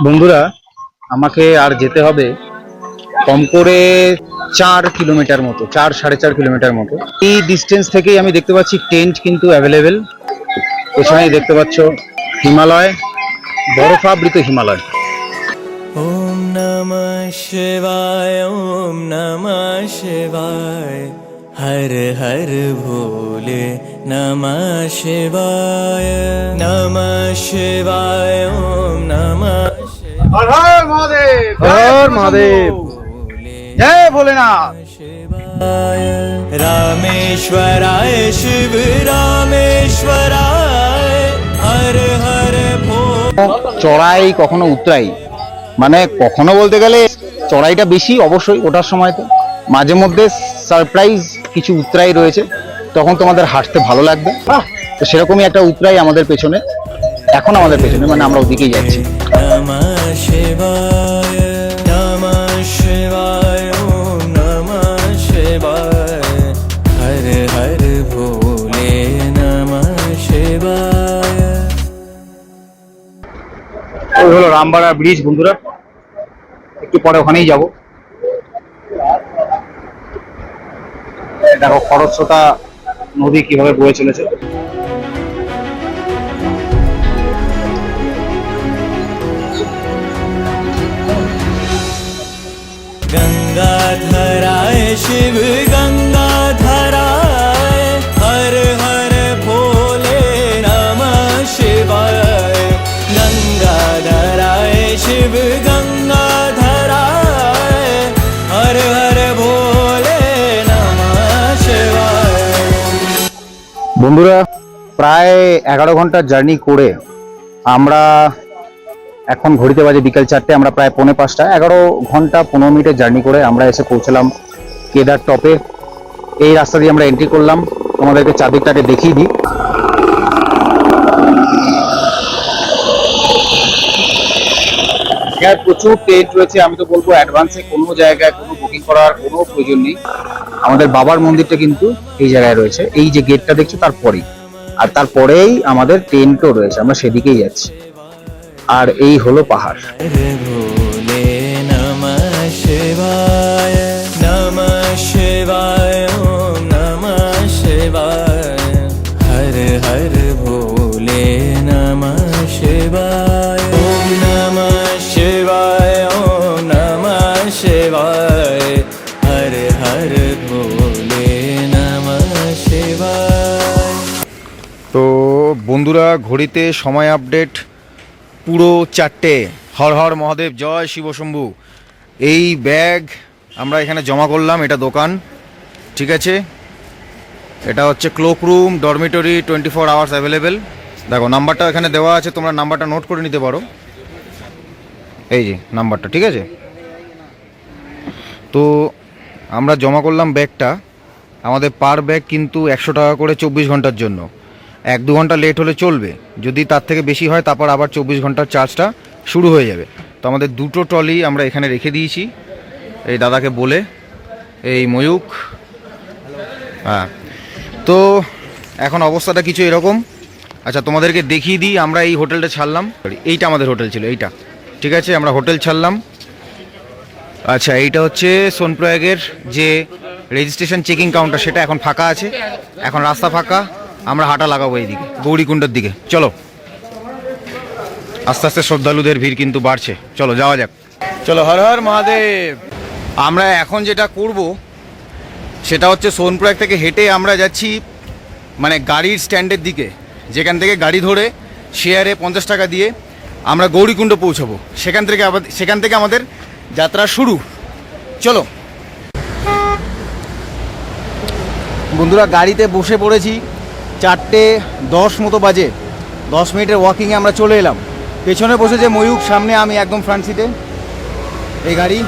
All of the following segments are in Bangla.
বন্ধুরা, আমাকে আর যেতে হবে কম করে 4 কিলোমিটার মতো, 4-4.5 কিলোমিটার মতো। এই ডিস্টেন্স থেকেই আমি দেখতে পাচ্ছি টেন্ট কিন্তু অ্যাভেলেবেল। পেছনেই দেখতে পাচ্ছ হিমালয়, বরফাবৃত হিমালয়। ओम नमः शिवाय ओम नमः शिवाय हर हर भोले नमः शिवाय ओम नमः হর হর মহাদেব, হর মহাদেব, জয় ভোলেনাথ। शिवाय रामेश्वराय शिव रामेश्वराय हर हर भोले। চড়াই কখনো উতরাই, মানে কখনো বলতে গেলে চড়াইটা বেশি অবশ্যই ওঠার সময়, তো মাঝে মধ্যে সারপ্রাইজ কিছু উতরাই রয়েছে, তখন তোমাদের হাঁটতে ভালো লাগবে। তো সেরকমই একটা উতরাই আমাদের পেছনে, এখন আমাদের পেছনে, মানে আমরা ওদিকেই যাচ্ছি। नमः शिवाय ओम नमः शिवाय हर हर भोले नमः शिवाय। ওই হলো রামবাড়া ব্রিজ বন্ধুরা, একটু পরে ওখানেই যাব। দেখো খরস্রোতা নদী কিভাবে বয়ে চলেছে। गंगाधराय शिव गंगाधराय हर हर भोले नमः शिवाय गंगाधराय शिव गंगाधराय हर हर भोले नमः शिवाय। বন্ধুরা, প্রায় 11 ঘন্টার জার্নি করে আমরা এখন ঘড়িতে বাজে বিকেল 4টে, আমরা প্রায় 4:45, 11 ঘন্টা 15 মিনিটের জার্নি করে আমরা এসে পৌঁছলাম কেদার টপে। এই রাস্তা দিয়ে আমরা এন্ট্রি করলাম। তোমাদেরকে চারদিকটাকে দেখিয়ে দিই। এখানে প্রচুর টেন্ট রয়েছে। আমি তো বলবো অ্যাডভান্সে কোনো জায়গায় কোনো বুকিং করার কোনো প্রয়োজন নেই। আমাদের বাবার মন্দিরটা কিন্তু এই জায়গায় রয়েছে, এই যে গেটটা দেখছো তারপরেই, আর তারপরেই আমাদের টেন্টও রয়েছে, আমরা সেদিকেই যাচ্ছি। আর এই হলো পাহাড়। हर भोले नमः शिवाय ओम नमः शिवाय हर हर भोले नमः शिवाय ओम नमः शिवाय हर हर भोले नमः शिवाय। তো বন্ধুরা, ঘড়িতে সময় আপডেট পুরো 4টে। হর হর মহাদেব, জয় শিবশম্ভু। এই ব্যাগ আমরা এখানে জমা করলাম, এটা দোকান, ঠিক আছে। এটা হচ্ছে cloak room, dormitory, 24 hours available. দেখো নাম্বারটা এখানে দেওয়া আছে, তোমরা নাম্বারটা নোট করে নিতে পারো, এই যে নাম্বারটা, ঠিক আছে। তো আমরা জমা করলাম ব্যাগটা। আমাদের পার ব্যাগ কিন্তু 100 টাকা করে 24 ঘন্টার জন্য। 1-2 ঘন্টা লেট হলে চলবে, যদি তার থেকে বেশি হয় তারপর আবার 24 ঘন্টার চার্জটা শুরু হয়ে যাবে। তো আমাদের দুটো ট্রলি আমরা এখানে রেখে দিয়েছি এই দাদাকে বলে, এই ময়ূক। হ্যাঁ, তো এখন অবস্থাটা কিছু এরকম। আচ্ছা, তোমাদেরকে দেখিয়ে দিই, আমরা এই হোটেলটা ছাড়লাম, এইটা আমাদের হোটেল ছিল, এইটা, ঠিক আছে। আমরা হোটেল ছাড়লাম। আচ্ছা, এইটা হচ্ছে সোনপ্রয়াগের যে রেজিস্ট্রেশন চেকিং কাউন্টার, সেটা এখন ফাঁকা আছে, এখন রাস্তা ফাঁকা। আমরা হাঁটা লাগাবো এইদিকে গৌরীকুণ্ডের দিকে। চলো, আস্তে আস্তে শ্রদ্ধালুদের ভিড় কিন্তু বাড়ছে, চলো যাওয়া যাক। চলো, হর হর মহাদেব। আমরা এখন যেটা করব সেটা হচ্ছে সোনপ্রয়াগ থেকে হেঁটে আমরা যাচ্ছি মানে গাড়ির স্ট্যান্ডের দিকে, যেখান থেকে গাড়ি ধরে শেয়ারে 50 টাকা দিয়ে আমরা গৌরীকুণ্ড পৌঁছাবো। সেখান থেকে আমাদের যাত্রা শুরু। চলো বন্ধুরা, গাড়িতে বসে পড়েছি। 4:10 মতো বাজে, 10 মিনিটের ওয়াকিংয়ে আমরা চলে এলাম। পেছনে বসেছে ময়ূক, সামনে আমি একদম ফ্রন্ট সিটে। এই গাড়ি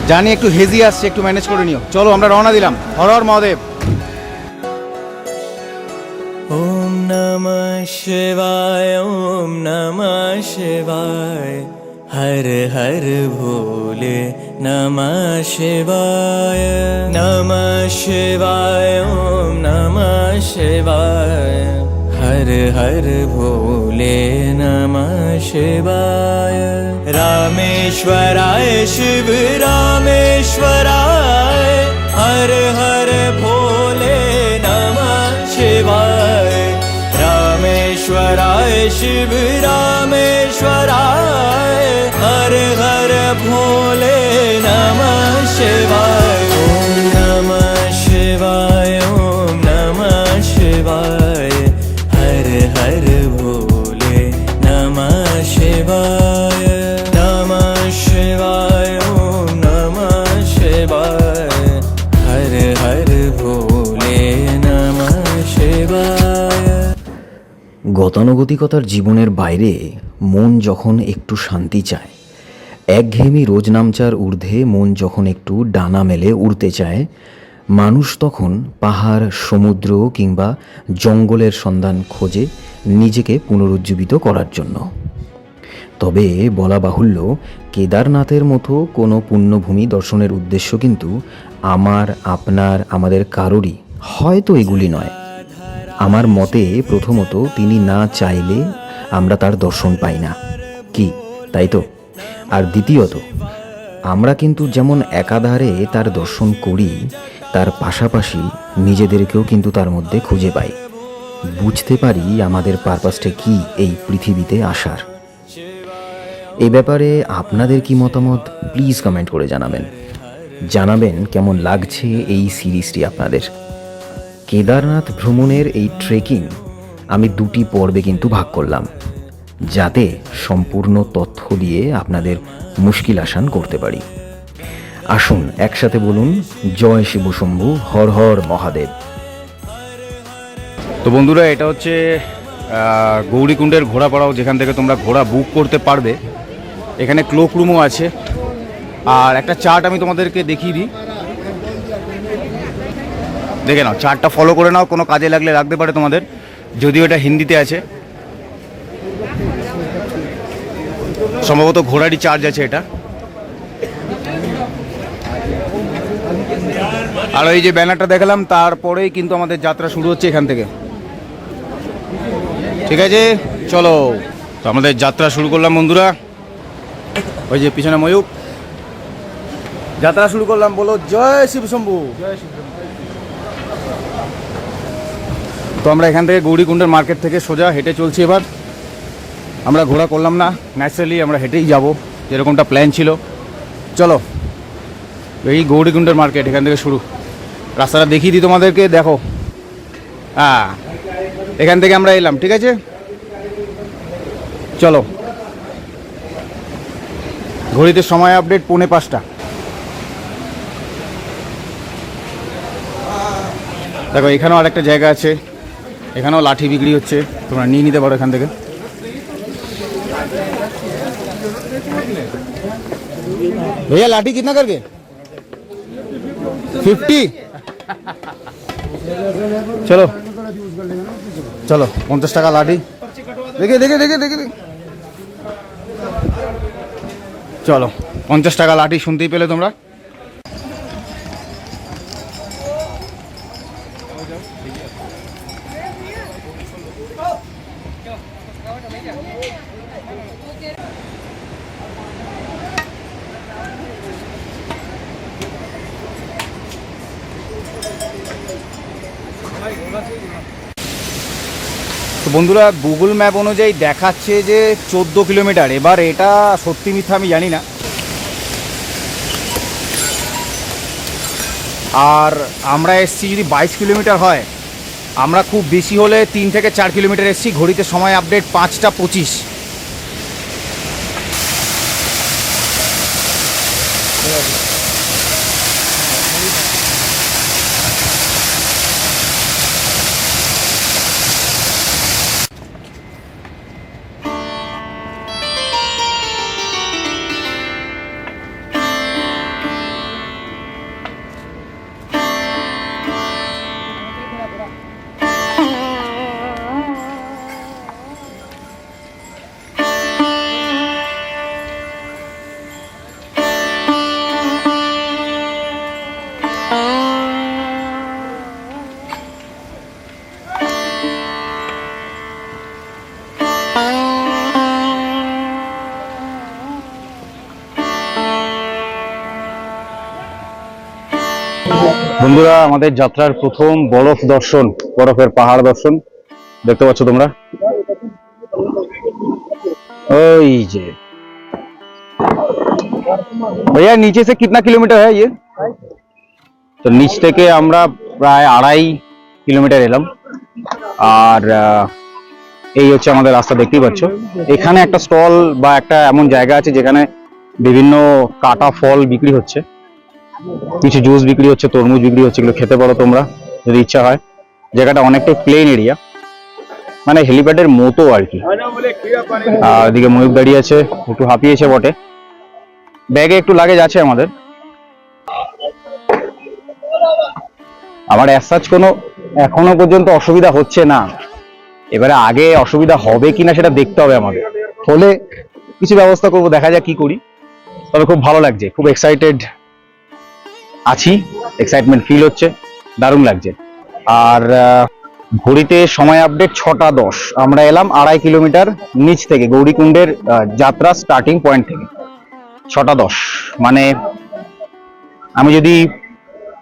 জানি একটু হেজি আসছে, একটু ম্যানেজ করে নিও। চলো আমরা রওনা দিলাম। হর হর মহাদেব। ओम नमः शिवाय ओम नमः शिवाय हर हर भोले नमः शिवाय ओम नमः शिवाय हर हर भोले नमः शिवाय रामेश्वराय शिव रामेश्वराय हर हर भोले नमः शिवाय रामेश्वराय शिव रामेश्वराय हर हर भोले नमः शिवाय ओम नमः शिवाय ओम नमः शिवाय हर हर भोले नमः शिवाय नमः शिवाय ओम नमः शिवाय हर हर भोले नमः शिवाय। গতানুগতিকতার জীবনের বাইরে মন যখন একটু শান্তি চায়, একঘেয়েমি রোজনামচার ঊর্ধ্বে মন যখন একটু ডানা মেলে উড়তে চায়, মানুষ তখন পাহাড়, সমুদ্র কিংবা জঙ্গলের সন্ধান খোঁজে নিজেকে পুনরুজ্জীবিত করার জন্য। তবে বলা বাহুল্য, কেদারনাথের মতো কোনো পুণ্যভূমি দর্শনের উদ্দেশ্য কিন্তু আমার, আপনার, আমাদের কারোরই হয়তো এগুলি নয়। আমার মতে প্রথমত তিনি না চাইলে আমরা তার দর্শন পাই না, কি তাই তো? আর দ্বিতীয়ত আমরা কিন্তু যেমন একাধারে তার দর্শন করি, তার পাশাপাশি নিজেদেরকেও কিন্তু তার মধ্যে খুঁজে পাই, বুঝতে পারি আমাদের পারপাসটা কি এই পৃথিবীতে আসার। এই ব্যাপারে আপনাদের কি মতামত প্লিজ কমেন্ট করে জানাবেন কেমন লাগছে এই সিরিজটি আপনাদের। কেদারনাথ ভ্রমণের এই ট্রেকিং আমি দুটি পর্বে কিন্তু ভাগ করলাম, যাতে সম্পূর্ণ তথ্য দিয়ে আপনাদের মুশকিল আসান করতে পারি। আসুন একসাথে বলুন জয় শিব শম্ভু, হর হর মহাদেব। তো বন্ধুরা, এটা হচ্ছে গৌরীকুণ্ডের ঘোড়াপাড়াও, যেখান থেকে তোমরা ঘোড়া বুক করতে পারবে। এখানে ক্লোক রুমও আছে। আর একটা চার্ট আমি তোমাদেরকে দেখিয়ে দিই, দেখে নাও, চার্টটা ফলো করে নাও, কোনো কাজে লাগলে লাগতে পারে তোমাদের, যদিও এটা হিন্দিতে আছে। সম্ভবত ঘোড়ারই চার্জ আছে এটা। আর ওই যে ব্যানারটা দেখালাম, তারপরেই কিন্তু আমাদের যাত্রা শুরু হচ্ছে এখান থেকে। ঠিক আছে, চলো। তো আমাদের যাত্রা শুরু করলাম বন্ধুরা। ওই যে পিছনে ময়ূক, যাত্রা শুরু করলাম। বলো জয় শিব শম্ভু। জয় শিব শম্ভু। তো আমরা এখান থেকে গৌরীকুণ্ডের মার্কেট থেকে সোজা হেঁটে চলছি। এবার আমরা ঘোড়া করলাম না, ন্যাচারালি আমরা হেঁটেই যাব, যেরকমটা প্ল্যান ছিল। চলো, এই গৌরীকুণ্ডের মার্কেট, এখান থেকে শুরু। রাস্তাটা দেখিয়ে দিই তোমাদেরকে, দেখো। হ্যাঁ, এখান থেকে আমরা এলাম, ঠিক আছে। চলো, ঘড়িতে সময় আপডেট 4:45। দেখো, এখানেও আরেকটা জায়গা আছে, এখানেও লাঠি বিক্রি হচ্ছে, তোমরা নিয়ে নিতে পারো এখান থেকে। भैया लाठी कितना करके 50। चलो चलो 50 টাকা লাঠি। দেখে দেখে দেখে দেখে চলো, 50 টাকা লাঠি শুনতেই পেলে তোমরা। তো বন্ধুরা, গুগল ম্যাপ অনুযায়ী দেখাচ্ছে যে 14 কিলোমিটার। এবার এটা সত্যি মিথ্যা আমি জানি না। আর আমরা এসছি যদি 22 কিলোমিটার হয়, আমরা খুব বেশি হলে 3 থেকে 4 কিলোমিটার এসছি। ঘড়িতে সময় আপডেট 5:25। বন্ধুরা, আমাদের যাত্রার প্রথম বরফ দর্শন, বরফের পাহাড় দর্শন দেখতে পাচ্ছ তোমরা। ওই যে भैया नीचे से कितना किलोमीटर है ये? তো নিচ থেকে আমরা প্রায় 2.5 কিলোমিটার এলাম। আর এই হচ্ছে আমাদের রাস্তা, দেখতেই পাচ্ছ। এখানে একটা স্টল বা একটা এমন জায়গা আছে যেখানে বিভিন্ন কাটা ফল বিক্রি হচ্ছে, কিছু জুস বিক্রি হচ্ছে, তরমুজ বিক্রি হচ্ছে, এগুলো খেতে পারো তোমরা যদি ইচ্ছা হয়। জায়গাটা অনেকটাই প্লেন এরিয়া, মানে হেলিপ্যাডের মতো আর কি। আর এদিকে ময়ূর দাঁড়িয়ে আছে, একটু হাঁপিয়েছে বটে, ব্যাগে একটু লাগেজ আছে আমাদের। আমার অ্যাজ কোনো এখনো পর্যন্ত অসুবিধা হচ্ছে না, এবারে আগে অসুবিধা হবে কিনা সেটা দেখতে হবে আমাদের, হলে কিছু ব্যবস্থা করবো, দেখা যাক কি করি। তবে খুব ভালো লাগছে, খুব এক্সাইটেড আছি, এক্সাইটমেন্ট ফিল হচ্ছে, দারুণ লাগছে। আর ঘড়িতে সময় আপডেট 6টা 10। আমরা এলাম 2.5 কিলোমিটার নিচ থেকে, গৌরীকুণ্ডের যাত্রা স্টার্টিং পয়েন্ট থেকে। 6টা 10 মানে আমি যদি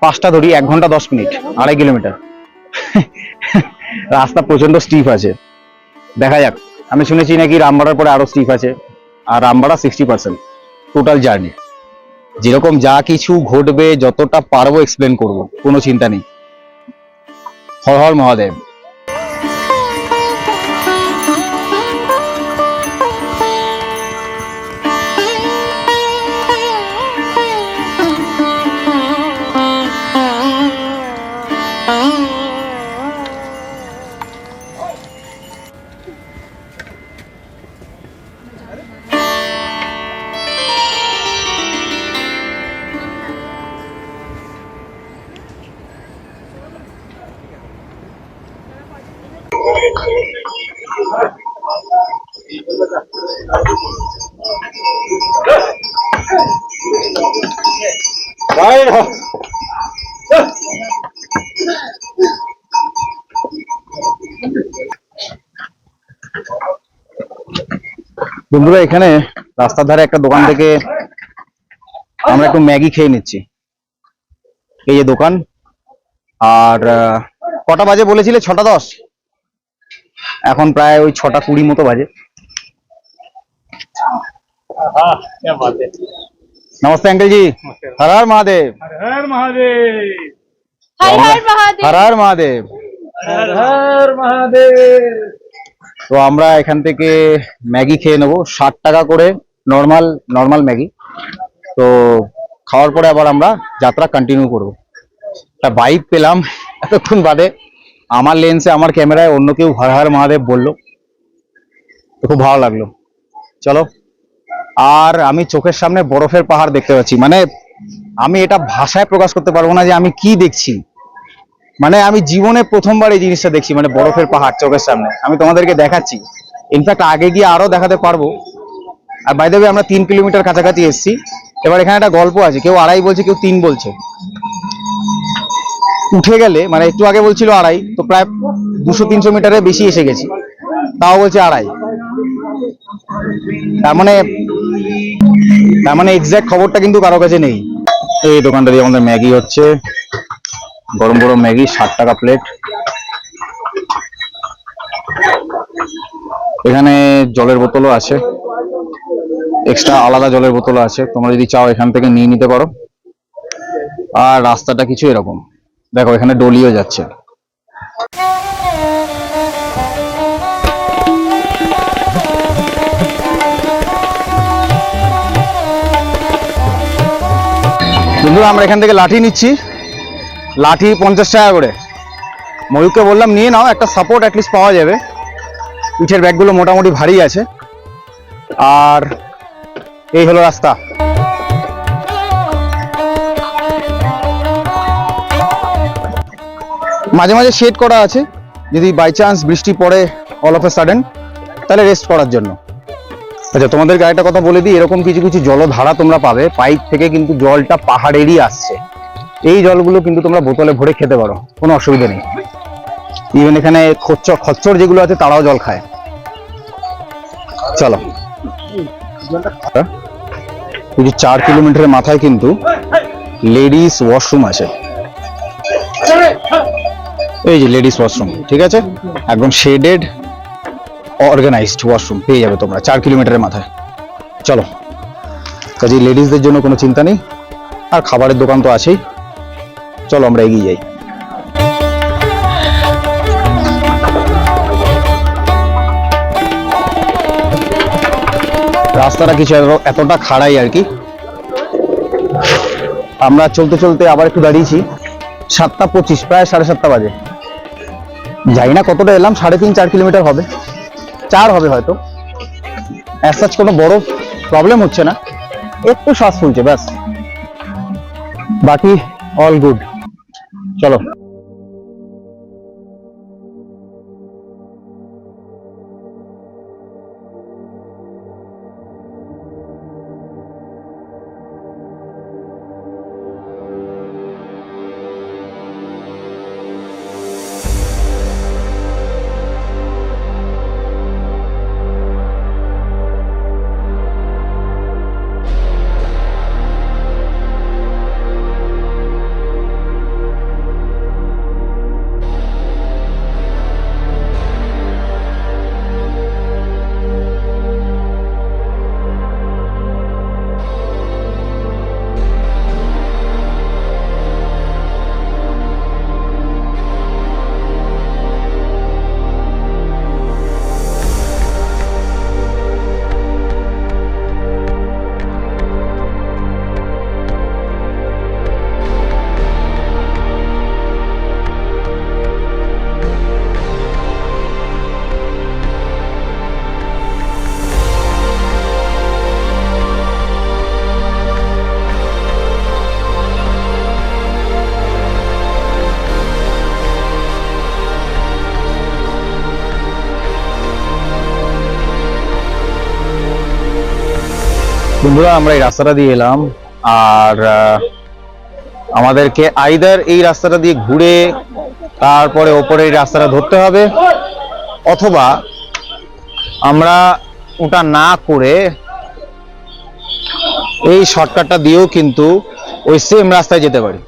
5টা ধরি, 1 ঘন্টা 10 মিনিট, 2.5 কিলোমিটার। রাস্তা প্রচন্ড স্টিফ আছে, দেখা যাক। আমি শুনেছি নাকি রামবাড়ার পরে আরো স্টিফ আছে, আর রামবাড়া 60% টোটাল জার্নি। যেরকম যা কিছু ঘটবে যতটা পারবো এক্সপ্লেন করব, কোনো চিন্তা নেই। হর হর মহাদেব। বন্ধুরা, এখানে রাস্তার ধারে একটা দোকান থেকে আমরা একটু ম্যাগি খেয়ে নিচ্ছি। এই যে দোকান। আর কটা বাজে বলেছিলে? 6টা 10। এখন প্রায় ওই 6টা 20 মতো বাজে। नमस्ते अंकल जी। हर हर महादेव। हर हर महादेव। हर हर महादेव। हर हर महादेव। हर हर महादेव। তো আমরা এখান থেকে ম্যাগি খেয়ে নেবো, 60 টাকা করে নর্মাল ম্যাগি। তো খাওয়ার পরে আবার আমরা যাত্রা কন্টিনিউ করবো। একটা ভাইব পেলাম এতক্ষণ বাদে, আমার লেন্সে, আমার ক্যামেরায় অন্য কেউ হর হর মহাদেব বললো, তো খুব ভালো লাগলো। চলো। আর আমি চোখের সামনে বরফের পাহাড় দেখতে পাচ্ছি, মানে আমি এটা ভাষায় প্রকাশ করতে পারবো না যে আমি কি দেখছি। মানে আমি জীবনে প্রথমবার এই জিনিসটা দেখছি, মানে বরফের পাহাড় চোখের সামনে। আমি তোমাদেরকে দেখাচ্ছি, ইনফ্যাক্ট আগে গিয়ে আরো দেখাতে পারবো। আর বাই দ্য ওয়ে, আমরা 3 কিলোমিটার কাছাকাছি এসেছি। এবার এখানে একটা গল্প আছে, কেউ 2.5 বলছে, কেউ 3 বলছে। উঠে গেলে, মানে একটু আগে বলছিল 2.5, তো প্রায় 200-300 মিটারের বেশি এসে গেছি, তাও বলছে 2.5। তার মানে এক্সাক্ট খবরটা কিন্তু কারো কাছে নেই। এই দোকানটা দিয়ে আমাদের ম্যাগি হচ্ছে, গরম গরম ম্যাগি, 60 টাকা প্লেট। এখানে জলের বোতলও আছে, এক্সট্রা আলাদা জলের বোতলও আছে, তোমরা যদি চাও এখান থেকে নিয়ে নিতে পারো। আর রাস্তাটা কিছু এরকম, দেখো এখানে ডলিও যাচ্ছে। বন্ধুরা, আমরা এখান থেকে লাঠি নিচ্ছি, লাঠি 50 টাকা করে। ময়ূরকে বললাম নিয়ে নাও, একটা সাপোর্ট অ্যাটলিস্ট পাওয়া যাবে। পিঠের ব্যাগগুলো মোটামুটি ভারী আছে। আর এই হলো রাস্তা। মাঝে মাঝে শেড করা আছে, যদি বাই চান্স বৃষ্টি পড়ে অল অফ এ সাডেন, তাহলে রেস্ট করার জন্য। আচ্ছা, তোমাদেরকে আরেকটা কথা বলে দিই, এরকম কিছু কিছু জলধারা তোমরা পাবে, পাইপ থেকে কিন্তু জলটা পাহাড়েরই আসছে। এই জলগুলো কিন্তু তোমরা বোতলে ভরে খেতে পারো, কোনো অসুবিধা নেই। ইভেন এখানে খচ্চর যেগুলো আছে তারাও জল খায়। চলো। 4 কিলোমিটারের মাথায় কিন্তু লেডিস ওয়াশরুম আছে। এই যে লেডিস ওয়াশরুম, ঠিক আছে, একদম শেডেড অর্গানাইজড ওয়াশরুম পেয়ে যাবে তোমরা 4 কিলোমিটারের মাথায়। চলো, কাজে লেডিসদের জন্য কোনো চিন্তা নেই, আর খাবারের দোকান তো আছেই। চলো আমরা এগিয়ে যাই। রাস্তাটা কিছু এতটা খাড়াই আর কি। আমরা চলতে চলতে আবার একটু দাঁড়িয়েছি। 7:25, প্রায় 7:30 বাজে। জানি না কতটা এলাম, 3.5-4 কিলোমিটার হবে, 4 হবে হয়তো। অ্যাজ সাচ কোনো বড় প্রবলেম হচ্ছে না, একটু শ্বাস ফুলছে ব্যাস, বাকি অল গুড। চলো। বন্ধুরা, আমরা এই রাস্তাটা দিয়ে এলাম, আর আমাদেরকে আইদার এই রাস্তাটা দিয়ে ঘুরে তারপরে ওপরে এই রাস্তাটা ধরতে হবে, অথবা আমরা ওটা না করে এই শর্টকাটটা দিয়েও কিন্তু ওই সেম রাস্তায় যেতে পারি।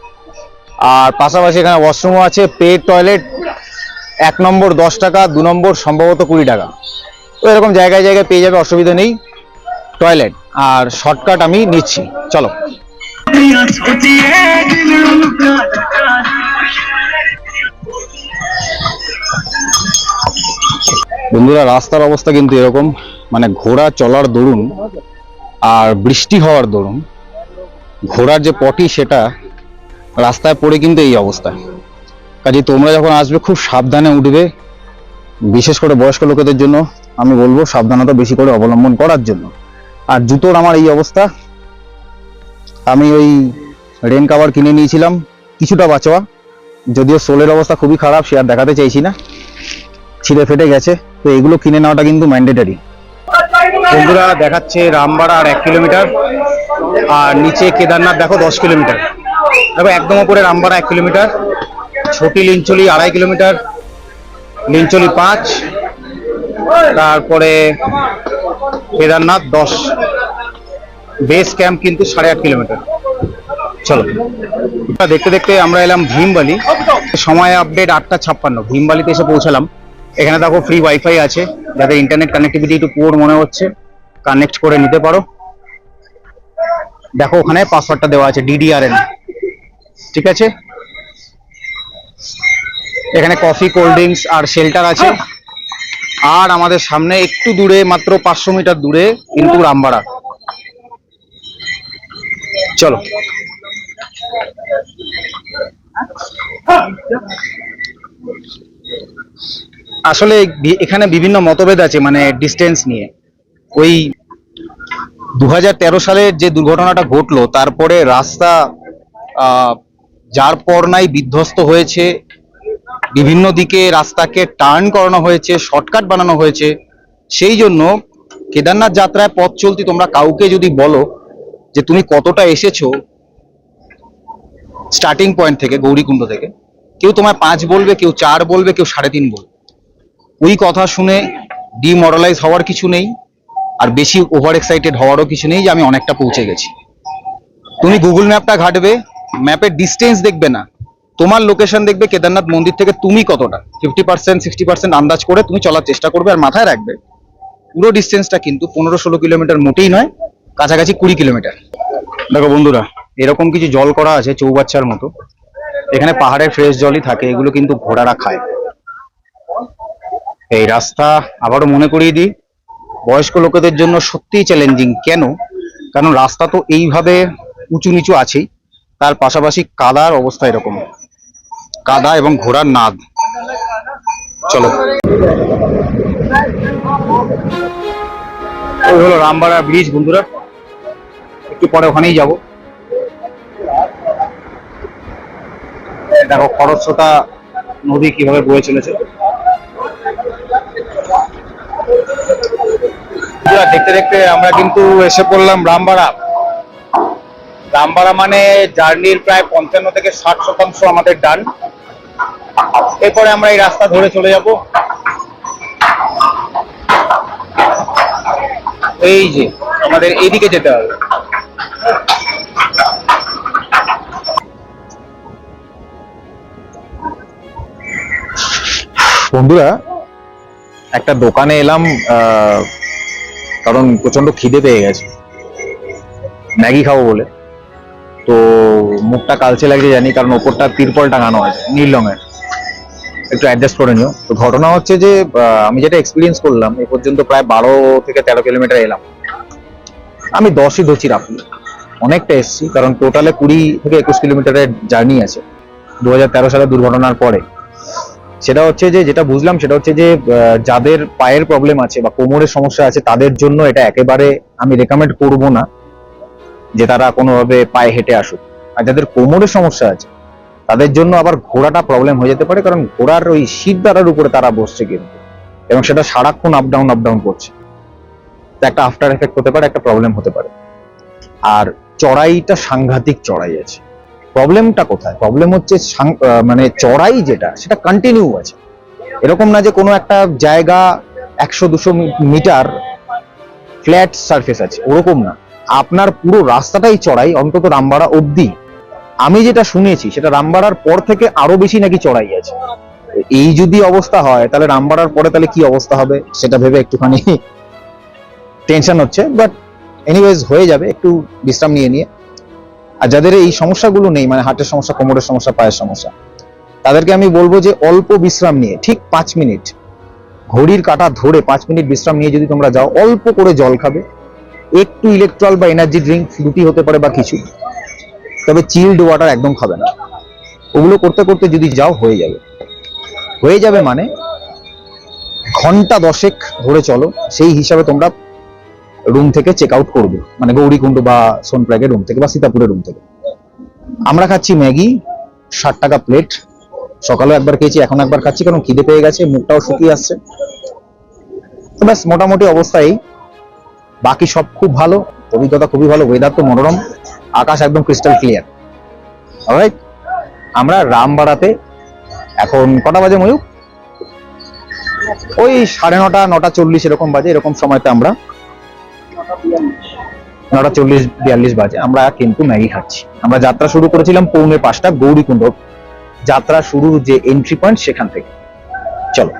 আর পাশাপাশি এখানে ওয়াশরুমও আছে, পেড টয়লেট। 1 নম্বর 10 টাকা, 2 নম্বর সম্ভবত 20 টাকা। তো এরকম জায়গায় জায়গায় পেয়ে যাবে, অসুবিধা নেই টয়লেট। আর শর্টকাট আমি নিচ্ছি, চলো। বন্ধুরা, রাস্তার অবস্থা কিন্তু এরকম, মানে ঘোড়া চলার দরুন আর বৃষ্টি হওয়ার দরুন ঘোড়ার যে পটি সেটা রাস্তায় পড়ে কিন্তু এই অবস্থা। কাজে তোমরা যখন আসবে খুব সাবধানে উঠবে। বিশেষ করে বয়স্ক লোকেদের জন্য আমি বলবো সাবধানতা বেশি করে অবলম্বন করার জন্য। আর জুতোর আমার এই অবস্থা, আমি ওই রেন কাভার কিনে নিয়েছিলাম, কিছুটা বাঁচোয়া, যদিও সোলের অবস্থা খুবই খারাপ, সে আর দেখাতে চাইছি না, ছিঁড়ে ফেটে গেছে। তো এগুলো কিনে নেওয়াটা কিন্তু ম্যান্ডেটারি। বন্ধুরা, দেখাচ্ছে রামবাড়া আর 1 কিলোমিটার, আর নিচে কেদারনাথ দেখো 10 কিলোমিটার। দেখো একদম উপরে রামবাড়া 1 কিলোমিটার, ছোটি লিঞ্চলি 2.5 কিলোমিটার, লিঞ্চলি 5, তারপরে কেদারনাথ 10, বেস ক্যাম্প কিন্তু 8.5 কিলোমিটার। চলো, দেখতে দেখতে আমরা এলাম ভীমবালি। সময় আপডেট 8:56, ভীমবালিতে এসে পৌঁছালাম। এখানে দেখো ফ্রি ওয়াইফাই আছে, যাদের ইন্টারনেট কানেক্টিভিটি একটু পুয়ার মনে হচ্ছে কানেক্ট করে নিতে পারো। দেখো ওখানে পাসওয়ার্ডটা দেওয়া আছে, DDRN, ঠিক আছে। এখানে কফি, কোল্ড ড্রিঙ্কস আর শেল্টার আছে। আর আমাদের সামনে একটু দূরে, মাত্র 500 মিটার দূরে কিন্তু রামবাড়া। চলো। আসলে এখানে বিভিন্ন মতভেদ আছে, মানে ডিস্টেন্স নিয়ে। ওই 2013 সালের যে দুর্ঘটনাটা ঘটলো, তারপরে রাস্তা যার পর নাই বিধ্বস্ত হয়েছে, বিভিন্ন দিকে রাস্তাকে টার্ন করানো হয়েছে, শর্টকাট বানানো হয়েছে। সেই জন্য কেদারনাথ যাত্রায় পথ চলতি তোমরা কাউকে যদি বলো যে তুমি কতটা এসেছো স্টার্টিং পয়েন্ট থেকে, গৌরীকুণ্ড থেকে, কেউ তোমায় 5 বলবে, কেউ 4 বলবে, কেউ 3.5 বলবে। ওই কথা শুনে ডিমোরালাইজ হওয়ার কিছু নেই, আর বেশি ওভার এক্সাইটেড হওয়ারও কিছু নেই যে আমি অনেকটা পৌঁছে গেছি। তুমি গুগল ম্যাপটা ঘাটবে, ম্যাপের ডিস্টেন্স দেখবে না, তোমার লোকেশন দেখবে কেদারনাথ মন্দির থেকে তুমি কতটা 50% 60% আন্দাজ করে তুমি চলার চেষ্টা করবে। আর মাথায় রাখবে পুরো ডিস্টেন্সটা কিন্তু 15-16 কিলোমিটার মোটেই নয়, কাছাকাছি 20 কিলোমিটার। দেখো বন্ধুরা, এরকম কিছু জল করা আছে চৌবাচ্চার মতো, এখানে পাহাড়ের ফ্রেশ জলই থাকে, এগুলো কিন্তু ঘোড়ারা খায়। এই রাস্তা আবারও মনে করিয়ে দিই, বয়স্ক লোকেদের জন্য সত্যিই চ্যালেঞ্জিং। কেন? কারণ রাস্তা তো এইভাবে উঁচু নিচু আছেই, তার পাশাপাশি কাদার অবস্থা এরকম, কাদা এবং ঘোড়ার নাদ। চলো, ওই হলো রামবাড়া ব্রিজ বন্ধুরা, একটু পরে ওখানেই যাব। দেখো খরস্রোতা নদী কিভাবে বয়ে চলেছে। দেখতে দেখতে আমরা কিন্তু এসে পড়লাম রামবাড়া। রামবাড়া মানে জার্নির প্রায় 55 থেকে 60% আমাদের ডান। এরপরে আমরা এই রাস্তা ধরে চলে যাব এই যে আমাদের এইদিকে যেতে হবে। বন্ধুরা, একটা দোকানে এলাম কারণ প্রচন্ড খিদে পেয়ে গেছে, ম্যাগি খাবো বলে। তো মুখটা কালচে লাগছে জানি, কারণ ওপরটা তিরপল টাঙানো আছে নীল রঙের, একটু অ্যাডজাস্ট করে নিও। তো ঘটনা হচ্ছে যে আমি যেটা এক্সপিরিয়েন্স করলাম, এ পর্যন্ত প্রায় 12 থেকে 13 কিলোমিটার এলাম, আমি 10ই ধরছি রাখি। অনেকটা এসছি, কারণ টোটালে 20 থেকে 21 কিলোমিটারের জার্নি আছে 2013 সালে দুর্ঘটনার পরে। সেটা হচ্ছে যে, যেটা বুঝলাম সেটা হচ্ছে যে যাদের পায়ের প্রবলেম আছে বা কোমরের সমস্যা আছে তাদের জন্য এটা একেবারে আমি রেকমেন্ড করব না যে তারা কোনোভাবে পায়ে হেঁটে আসুক। আর যাদের কোমরের সমস্যা আছে তাদের জন্য আবার ঘোড়াটা প্রবলেম হয়ে যেতে পারে, কারণ ঘোড়ার ওই শীত দ্বারার উপরে তারা বসছে কিন্তু, এবং সেটা সারাক্ষণ আপ ডাউন করছে। একটা আফটার এফেক্ট হতে পারে, একটা প্রবলেম হতে পারে। আর চড়াইটা সাংঘাতিক চড়াই আছে। প্রবলেমটা কোথায়? প্রবলেম হচ্ছে মানে চড়াই যেটা, সেটা কন্টিনিউ আছে। এরকম না যে কোনো একটা জায়গা 100-200 মিটার ফ্ল্যাট সারফেস আছে, ওরকম না। আপনার পুরো রাস্তাটাই চড়াই, অন্তত রামবাড়া অবধি। আমি যেটা শুনেছি সেটা রামবাড়ার পর থেকে আরো বেশি নাকি চড়াই আছে। এই যদি অবস্থা হয় তাহলে রামবাড়ার পরে তাহলে কি অবস্থা হবে সেটা ভেবে একটুখানি টেনশন হচ্ছে। বাট এনিওয়েজ হয়ে যাবে, একটু বিশ্রাম নিয়ে। আর যাদের এই সমস্যাগুলো নেই, মানে হার্টের সমস্যা, কোমরের সমস্যা, পায়ের সমস্যা, তাদেরকে আমি বলবো যে অল্প বিশ্রাম নিয়ে, ঠিক 5 মিনিট ঘড়ির কাঁটা ধরে 5 মিনিট বিশ্রাম নিয়ে যদি তোমরা যাও, অল্প করে জল খাবে, একটু ইলেকট্রল বা এনার্জি ড্রিঙ্ক, ফ্রুটি হতে পারে বা কিছু, তবে চিল্ড ওয়াটার একদম খাবে না। ওগুলো করতে করতে যদি যাও হয়ে যাবে মানে ঘন্টা 10 ধরে চলো, সেই হিসাবে তোমরা রুম থেকে চেক আউট করবে, মানে গৌরীকুণ্ড বা সোনপ্রয়াগের রুম থেকে বা সীতাপুরের রুম থেকে। আমরা খাচ্ছি ম্যাগি, 60 টাকা প্লেট। সকালেও একবার খেয়েছি, এখন একবার খাচ্ছি, কারণ খিদে পেয়ে গেছে, মুখটাও শুকিয়ে আসছে। তো ব্যাস, মোটামুটি অবস্থা এই। বাকি সব খুব ভালো, অভিজ্ঞতা খুবই ভালো, ওয়েদার তো মনোরম, আকাশ একদম ক্রিস্টাল ক্লিয়ার। অলরাইট, আমরা রামবাড়াতে এখন কটা বাজে ময়ূক? ওই 9:30, 9:40 এরকম বাজে। এরকম সময়তে আমরা 9:40-42 বাজে আমরা কিন্তু ম্যাগি খাচ্ছি। আমরা যাত্রা শুরু করেছিলাম 4:45 গৌরীকুণ্ড, যাত্রা শুরুর যে এন্ট্রি পয়েন্ট সেখান থেকে। চলো।